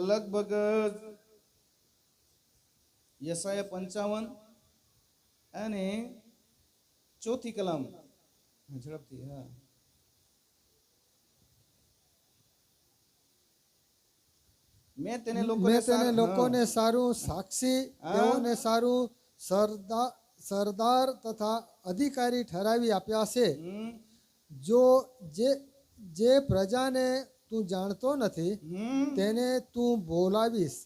લગભગ યશાયા 55 અને ચોથી કલમ ઝડપથી મેં તેને લોકોને સારું સાક્ષી તેઓને સારું સરદાર તથા અધિકારી ઠરાવી આપ્યા છે જો જે પ્રજાને તું જાણતો નથી તેને તું બોલાવીશ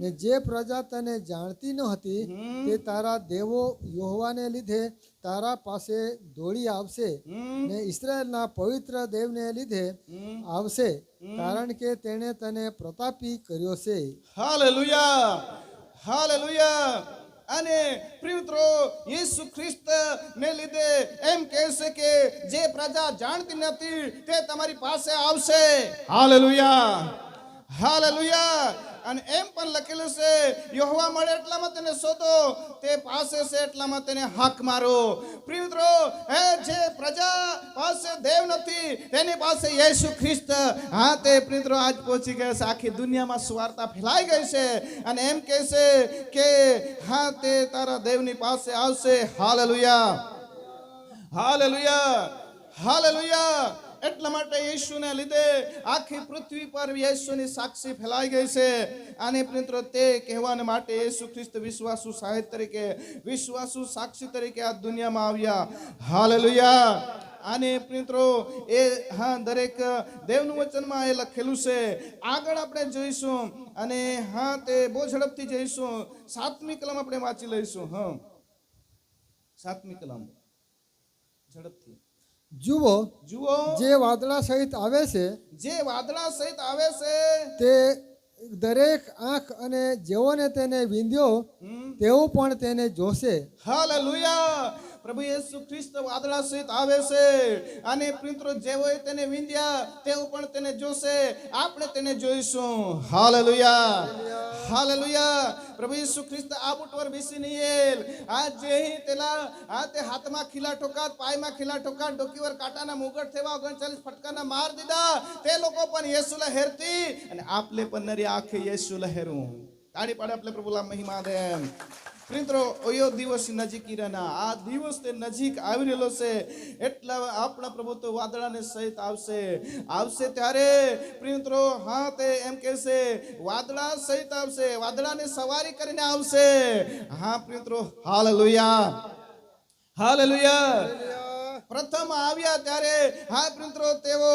ને જે પ્રજા તને જાણતી ન હતી તે તારા દેવો યહોવાને લીધે તારા પાસે દોડી આવશે ને ઇસ્રાએલના પવિત્ર દેવને લીધે આવશે કારણ કે તેણે તને પ્રતાપી કર્યો છે હાલેલુયા હાલેલુયા અને પ્રિયમિત્રો યેસુ ખ્રિસ્ત ને લીધે એમ કહેશે કે જે પ્રજા જાણતી નથી તે તમારી પાસે આવશે હાલેલુયા હાલેલુયા અને એમ પણ લખેલું છે યહોવા મળે એટલામાં તેને શોધો તે પાસે છે એટલામાં તેને હાક મારો પ્રિયમિત્રો જે પ્રજા પાસે દેવ નથી તેની પાસે યેસુ ખ્રિસ્ત હા તે પ્રિયમિત્રો આજ પહોંચી ગયા છે આખી દુનિયામાં સુવાર્તા ફેલાઈ ગઈ છે અને એમ કહે છે કે હા તે તારા દેવની પાસે આવશે હાલેલુયા હાલેલુયા હાલેલુયા એટલા માટે યેસુને લીધે આખી પૃથ્વી પર યેસુની સાક્ષી ફેલાઈ ગઈ છે અને પ્રિયમિત્રો તે કહેવાને માટે યેસુ ખ્રિસ્ત વિશ્વાસુ સાહેબ તરીકે વિશ્વાસુ સાક્ષી તરીકે આ દુનિયામાં આવ્યા હાલેલુયા અને પ્રિયમિત્રો એ હા દરેક દેવનું વચનમાં એ લખેલું છે આગળ આપણે જોઈશું અને હા તે બહુ ઝડપથી જઈશું સાતમી કલમ આપણે વાંચી લઈશું સાતમી કલમ ઝડપથી જુઓ જુઓ જે વાદળા સહિત આવે છે જે વાદળા સહિત આવે છે તે દરેક આંખ અને જેઓને તેને વિંધ્યો તેઓ પણ તેને જોશે. હાલેલુયા. પ્રભુ યેસુ ખ્રિસ્ત વાદળા સહિત આવે છે અને મિત્રો જેઓએ તેને વિંધ્યા તેઓ પણ તેને જોશે, આપણે તેને જોઈશું. Hallelujah, hallelujah. પ્રભુ યેસુ ખ્રિસ્ત આ બુટ પર બેસીને એલ આ જે તેલા આ તે હાથમાં ખીલા ઠોકાત, પાયમાં ખીલા ઠોકાત, ડોકી પર કાંટાના મુગટ થવા 39 ફટકાના માર દીધા તે લોકો પણ યેસુલા હેરતી અને આપલે પણ નરી આંખે યેસુલા હેરું. તાળી પાડે આપણે પ્રભુલા મહિમા દે. મિત્રો ઓયો દિવસ નજીકી રહેના, આ દિવસ તે નજીક આવી રહેલો છે એટલે આપણા પ્રભુ તો વાદળાને સહિત આવશે ત્યારે મિત્રો હા તે એમ કહે છે વાદળા સહિત આવશે, વાદળાને સવારી કરીને આવશે. હા મિત્રો હાલેલુયા, હાલેલુયા. પ્રથમ આવ્યા ત્યારે હા મિત્રો તેઓ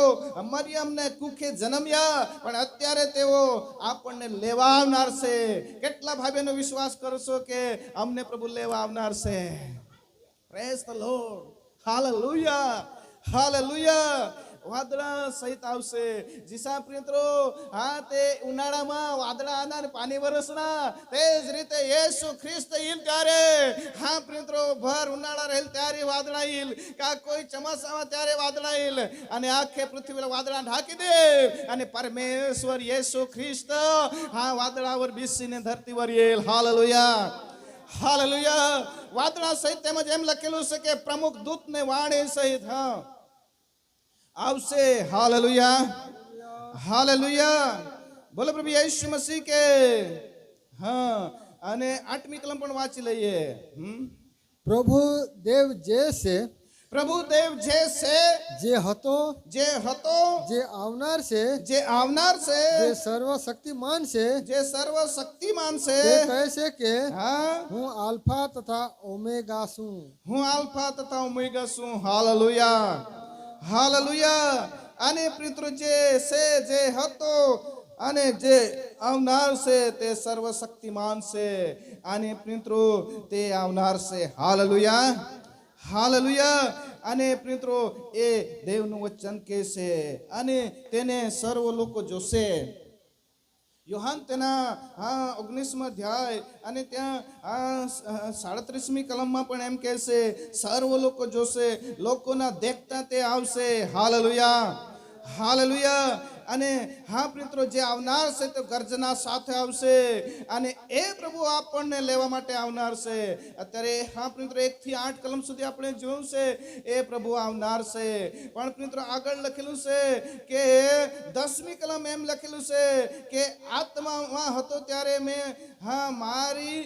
મરિયમને કુખે જન્મ્યા, પણ અત્યારે તેઓ આપણને લેવા આવનાર છે. કેટલા ભાઈ બહેનો વિશ્વાસ કરશો કે અમને પ્રભુ લેવા આવનાર છે? Praise the lord, hallelujah, hallelujah. વાદળા સહિત આવશે. જીસા મિત્રો હા તે ઉનાળામાં વાદળા આના પાણી વરસના તે જ રીતે યેસુ ખ્રિસ્ત ઈલ ત્યારે હા મિત્રો ભર ઉનાળા રહેલ ત્યારે વાદળા ઈલ, કા કોઈ ચોમાસામાં ત્યારે વાદળા ઈલ અને આખે પૃથ્વી વાદળા ઢાંકી દે અને પરમેશ્વર યેસુ ખ્રિસ્ત હા વાદળા પર બેસીને ધરતી પર ઈલ. Hallelujah, hallelujah. વાદળા સહિત તેમજ એમ લખેલું છે કે પ્રમુખ દૂતને વાણી સહિત હા આવશે. Hallelujah, hallelujah. બોલો પ્રભુ યેસુ મસીહ કે હા. અને 8મી કલમ પણ વાંચી લઈએ. પ્રભુ દેવ જે છે, પ્રભુ દેવ જે છે, જે હતો, જે હતો, જે આવનાર છે, જે આવનાર છે, જે સર્વશક્તિમાન છે, જે સર્વશક્તિમાન છે તે કહે છે કે હા હું આલ્ફા તથા ઓમેગા છું. હું આલ્ફા તથા ઓમેગા છું. Hallelujah, hallelujah. અને મિત્રો જે છે, જે હતો અને જે આવનાર છે તે સર્વશક્તિમાન છે અને મિત્રો તે આવનાર છે. Hallelujah, hallelujah. અને મિત્રો એ દેવનું વચન કહે છે અને તેને સર્વ લોકો જોશે. યોહાન તેના 19મા અધ્યાય અને ત્યાં 37મી કલમમાં પણ એમ કહે છે સર્વ લોકો જોશે, લોકોના દેખતા તે આવશે. Hallelujah, hallelujah. અને હા મિત્રો જે આવનાર છે તે ગર્જના સાથે આવશે અને એ પ્રભુ આપણને લેવા માટે આવનાર છે. અત્યારે હા મિત્રો 1 થી 8 કલમ સુધી આપણે જોયું છે એ પ્રભુ આવનાર છે. પણ મિત્રો આગળ લખેલું છે કે 10મી કલમ એમ લખેલું છે કે આત્મામાં હતો ત્યારે મેં હા મારી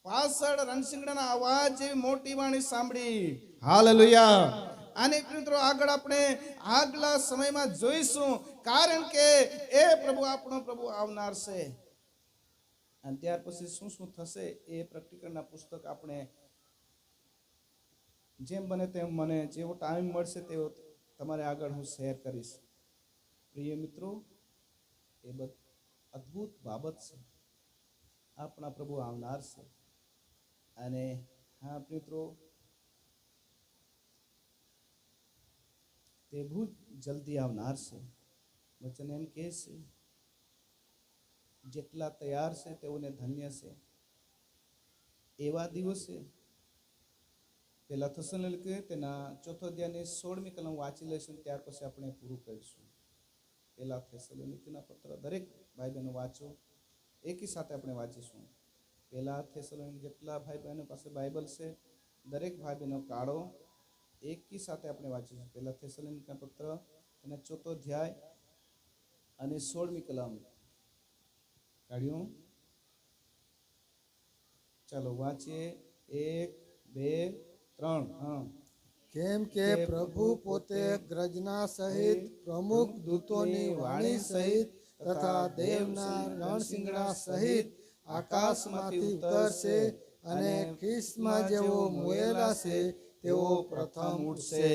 પાછળ રણસિંગડાના અવાજ જેવી મોટી વાણી સાંભળી. હાલેલુયા. અને મિત્રો આગળ આપણે આગલા સમયમાં જોઈશું કારણ કે એ પ્રભુ આપણો પ્રભુ આવનાર છે. અને ત્યાર પછી શું શું થશે એ પ્રકટીકરણના પુસ્તક આપણે જેમ બને તેમ મને જેવો ટાઈમ મળશે તેવો તમારે આગળ હું શેર કરીશ. પ્રિય મિત્રો એ અદ્ભુત બાબત છે. આપણા પ્રભુ આવનાર છે અને હા મિત્રો તે બહુ જલ્દી આવનાર છે. વચન એમ કહે છે જેટલા તૈયાર છે તેઓને ધન્ય છે. એવા દિવસે પહેલા થેસલોનિકે તેના 4 અધ્યાયની 16મી કલમ વાંચી લઈશું ત્યાર પછી આપણે પૂરું કરીશું. પહેલા થેસલોનિકના પત્ર દરેક ભાઈ બહેનો વાંચો, એકી સાથે આપણે વાંચીશું. પહેલા થેસલોનિક જેટલા ભાઈ બહેનો પાસે બાઇબલ છે દરેક ભાઈ બહેનો કાઢો, એકી સાથે આપણે વાંચીશું. પહેલા થેસલોનિકના પત્ર એના 4 અધ્યાય અને 16મી કલમ કાઢ્યું. ચાલો વાંચીએ. 1 2 3. હા. કેમ કે પ્રભુ પોતે ગર્જના સહિત, પ્રમુખ દૂતોની વાણી સહિત તથા દેવના રણશિંગડા સહિત આકાશમાંથી ઉતરશે અને ખ્રિસ્તમાં જેઓ મોયેલા છે તેઓ પ્રથમ ઉઠશે.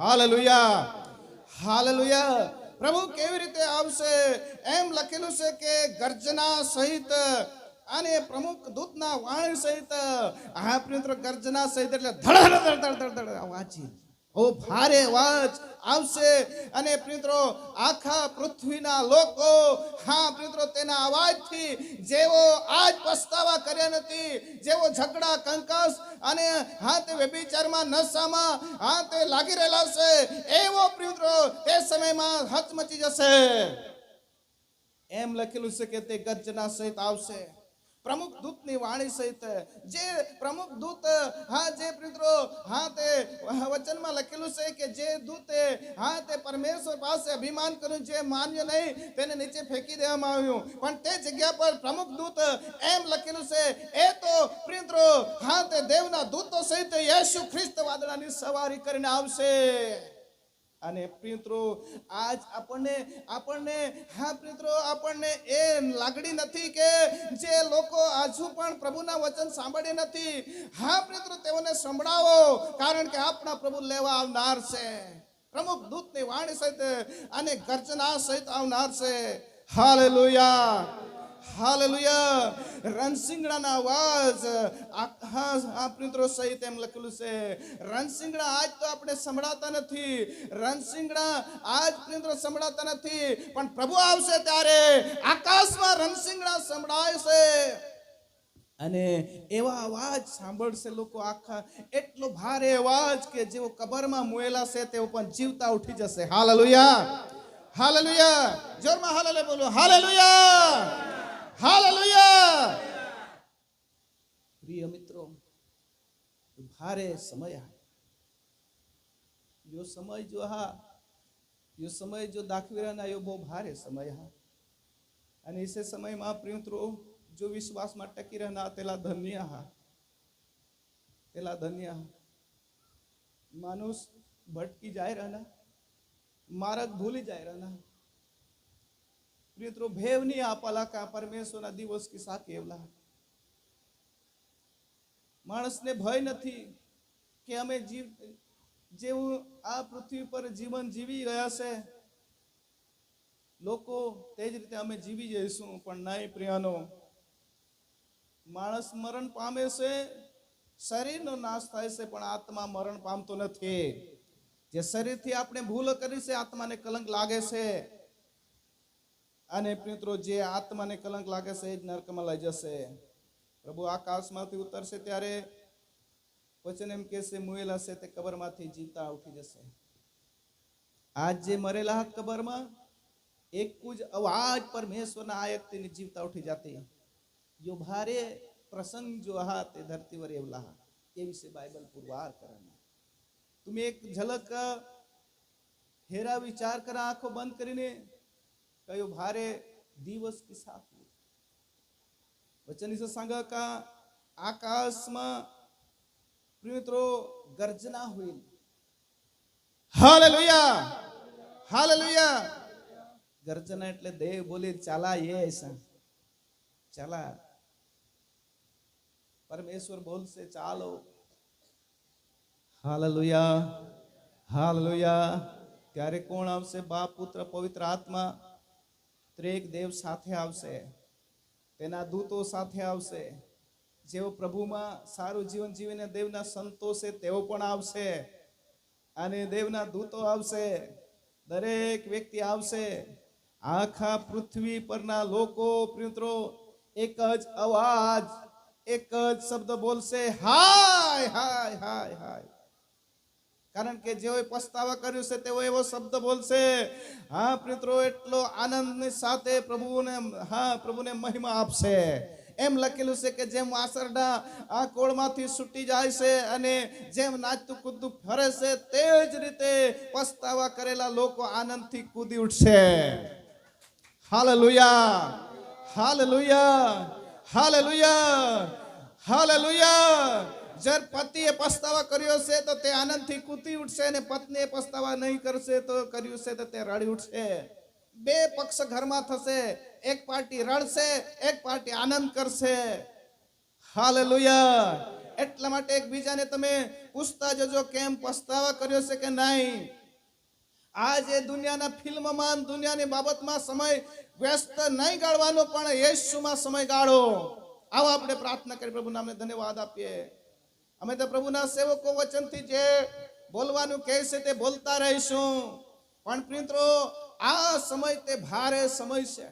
હાલેલુયા, હાલેલુયા. પ્રભુ કેવી રીતે આવશે એમ લખેલું છે કે ગર્જના સહિત અને પ્રમુખ દૂતના વાણી સહિત. હા મિત્રો ગર્જના સહિત એટલે ધડ ધડ ધડ ધડ ધડ વાંચી ઓ ભારે અવાજ આવશે અને મિત્રો આખા પૃથ્વીના લોકો મિત્રો તેના અવાજથી જેવો આજ પસ્તાવા કર્યા નથી, જેવો ઝઘડા કંકાસ અને તે વ્યભિચારમાં નશામાં તે લાગી રહેલા છે, એવો મિત્રો તે સમયમાં હચમચી જશે. એમ લખેલું છે કે તે ગર્જના સહિત આવશે, પ્રમુખ દૂતની વાણી સહિત. જે પ્રમુખ દૂત જે મિત્રો તે વચનમાં લખેલું છે કે જે દૂતે તે પરમેશ્વર પાસે અભિમાન કર્યું, જે માન્ય નહીં તેને નીચે ફેંકી દેવામાં આવ્યું, પણ તે જગ્યા પર પ્રમુખ દૂત એમ લખેલું છે એ તો મિત્રો તે દેવના દૂતો સહિત યેસુ ખ્રિસ્ત વાદળાની સવારી કરીને આવશે. અને મિત્રો આજ આપણને એ લાગણી નથી કે જે લોકો હજુ પણ પ્રભુના વચન સાંભળે નથી, મિત્રો તેઓને સંભળાવો, કારણ કે આપણા પ્રભુ લેવા આવનાર છે. પ્રમુખ દૂતની વાણી સહિત અને ગર્જના સહિત આવનાર છે. Hallelujah, hallelujah. રણસિંગડાના અવાજ મિત્રો સહિત એમ લખેલું છે. રણસિંગડા આજ તો આપણે સંભળાતા નથી, રણસિંગડા આજ મિત્રો સંભળાતા નથી, પણ પ્રભુ આવશે ત્યારે આકાશમાં રણસિંગડા સંભળાય છે અને એવા અવાજ સાંભળશે લોકો આખા. એટલો ભારે અવાજ કે જેઓ કબરમાં મુએલા છે તેઓ પણ જીવતા ઉઠી જશે. હાલેલુયા, હાલેલુયા. જોરમાં હાલેલુયા બોલો. હાલેલુયા, હાલેલુયા. પ્રિય મિત્રો, ભારે સમય यो समय जो दाखवी रहना यो बहुत भारे समय है. અને इसे समय में प्रिय મિત્રો जो विश्वास में टकी रहना तेला धन्य है, तेला धन्य है. मानुष भटकी जाए रहना, मार्ग भूली जाए रहना. મિત્રો ભેવ નહીં આપેલા કા પરમેશ્વરના દિવસ કિસ્સા કેવલા. માણસને ભય નથી કે અમે જેવું આ પૃથ્વી પર જીવન જીવી રહ્યા છે લોકો તે જ રીતે અમે જીવી જઈશું, પણ નહીં પ્રિયનો. માણસ મરણ પામે છે, શરીરનો નાશ થાય છે, પણ આત્મા મરણ પામતો નથી. જે શરીરથી આપણે ભૂલ કરી છે આત્માને કલંક લાગે છે, અને મિત્રો જે આત્માને કલંક લાગે છે એ જ નરકમાં લઈ જશે. પ્રભુ આકાશમાંથી ઉતરશે ત્યારે વચન એમ કહેશે મુએલા છે તે કબરમાંથી જીવતા ઉઠી જશે. આજ જે મરેલા હતા કબરમાં એક જ અવાજ પરમેશ્વરના આયતથી જીવતા ઉઠી જાતી. जो भारे प्रसंग जो हा ते धरतीवर येवला हा ये विषय बाइबल पुरवार करना. तुम्ही एक झलक हेरा विचार करा, आंखों बंद करीने कयो भारे दिवस की साथ वचन इसे सांगा का आकाश में प्रियमित्रो गर्जना हुई. Hallelujah, hallelujah. गर्जना એટલે દેવ બોલે ચાલા ये ऐसा चला. परमेश्वर बोल से चालो. Hallelujah, hallelujah. ત્યારે કોણ આવશે? બાપ, પુત્ર, પવિત્ર આત્મા ત્રેક દેવ સાથે આવશે, તેના દૂતો સાથે આવશે. જેઓ પ્રભુમાં સારું જીવન જીવીને દેવના સંતો છે તેઓ પણ આવશે, અને દેવના દૂતો આવશે. દરેક વ્યક્તિ આવશે. આખા પૃથ્વી પરના લોકો મિત્રો એક જ અવાજ, એક જ શબ્દ બોલશે, હાય હાય હાય હાય. કારણ કે જેઓએ પસ્તાવા કર્યું છે તેઓ એવો શબ્દ બોલશે. મિત્રો એટલો આનંદની સાથે પ્રભુને મહિમા આપશે. એમ લખેલું છે કે જેમ વાસરડા આ કોળમાંથી છૂટી જાય છે અને જેમ નાચતું કૂદતું ફરે છે તે જ રીતે પસ્તાવા કરેલા લોકો આનંદથી કૂદી ઉઠશે. હાલેલુયા, હાલેલુયા, હાલેલુયા, હાલેલુયા. जर पतिए पछतावा कर्यो से तो ते आनंद थी कूदी उठसे, ने पत्नीए पछतावा नहीं करसे तो कर्यो से तो ते रड़ी उठसे. बे पक्ष घर में थसे, एक पार्टी रड़से, एक पार्टी आनंद करसे. हालेलुया. એટલા માટે એકબીજાને તમે પૂછતા જજો કેમ પછતાવા કર્યો છે કે નહીં. આજે દુનિયાના ફિલ્મમાં, દુનિયાની બાબતમાં સમય વ્યસ્ત નહીં ગાળવાનો, પણ યેશુમાં સમય ગાળો. આવો આપણે પ્રાર્થના કરી પ્રભુ નામને ધન્યવાદ આપીએ. અમે તો પ્રભુના સેવકો વચનથી જે બોલવાનું કહે છે તે બોલતા રહીશું. પણ મિત્રો આ સમય તે ભારે સમય છે.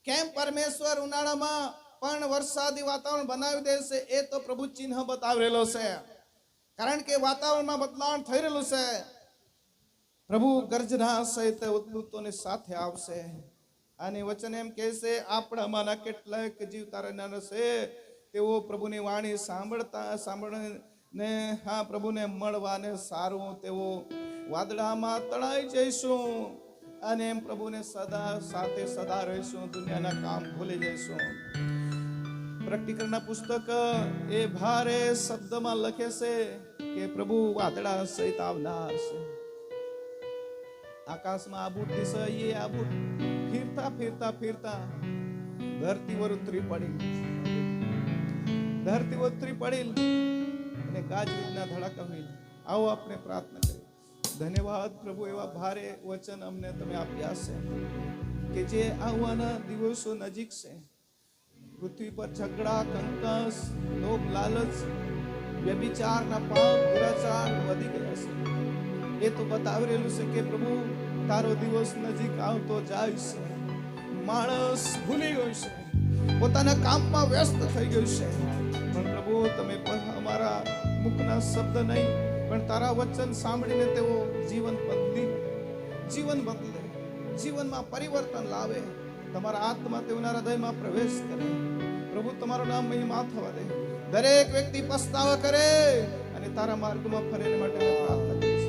કેમ પરમેશ્વર ઉનાળામાં પણ વરસાદી વાતાવરણ બનાવી દે છે એ તો પ્રભુ ચિહ્ન બતાવેલો છે. કારણ કે વાતાવરણમાં બદલાવ થઈ રહેલું છે. પ્રભુ ગર્જના સહિત ઉદ્દૂતોની સાથે આવશે. અને વચન એમ કહે છે આપણામાંના કેટલાક જીવતા રહેનારા છે તેઓ પ્રભુની વાણી સાંભળને હા પ્રભુને મળવાને સારું તેઓ વાદળામાં તણાઈ જઈશું અને એમ પ્રભુને સદા સાથે સદા રહીશું. દુનિયાના કામ ભૂલી જઈશું. પ્રકટીકરણના પુસ્તક એ ભારે શબ્દમાં લખે છે કે પ્રભુ વાદળા સહિત આવનાર છે. આકાશમાં આબૂટ દિશે એ આબૂટ ફિરતા ફિરતા ફિરતા ધરતી પર ઉતરી પડી. ધરતી ઉતરી પડી અને ગાજવીજના ધડાકા હોઈ. આવો આપણે પ્રાર્થના કરીએ. ધન્યવાદ પ્રભુ એવા ભારે વચન અમને તમે આપ્યા છે કે જે આવવાના દિવસો નજીક છે. પૃથ્વી પર ઝઘડા, કંકાસ, લોભ, લાલચ, વ્યભિચારના પાપ, દુરાચાર વધી ગયા છે. એ તો બતાવી રહેલું છે કે પ્રભુ તારો દિવસ નજીક આવતો જાય છે. માણસ ભૂલી ગયો છે, પોતાના કામમાં વ્યસ્ત થઈ ગયું છે. પણ પ્રભુ તમે પણ અમારા મુખના શબ્દ નહીં પણ તારા વચન સાંભળીને તેઓ જીવન બદલે, જીવનમાં પરિવર્તન લાવે. તમારા આત્મા તેઓના હૃદયમાં પ્રવેશ કરે. પ્રભુ તમારું નામ મહિમા થવા દે. દરેક વ્યક્તિ પસ્તાવા કરે અને તારા માર્ગમાં ફરે માટે પ્રાર્થના કરીશ.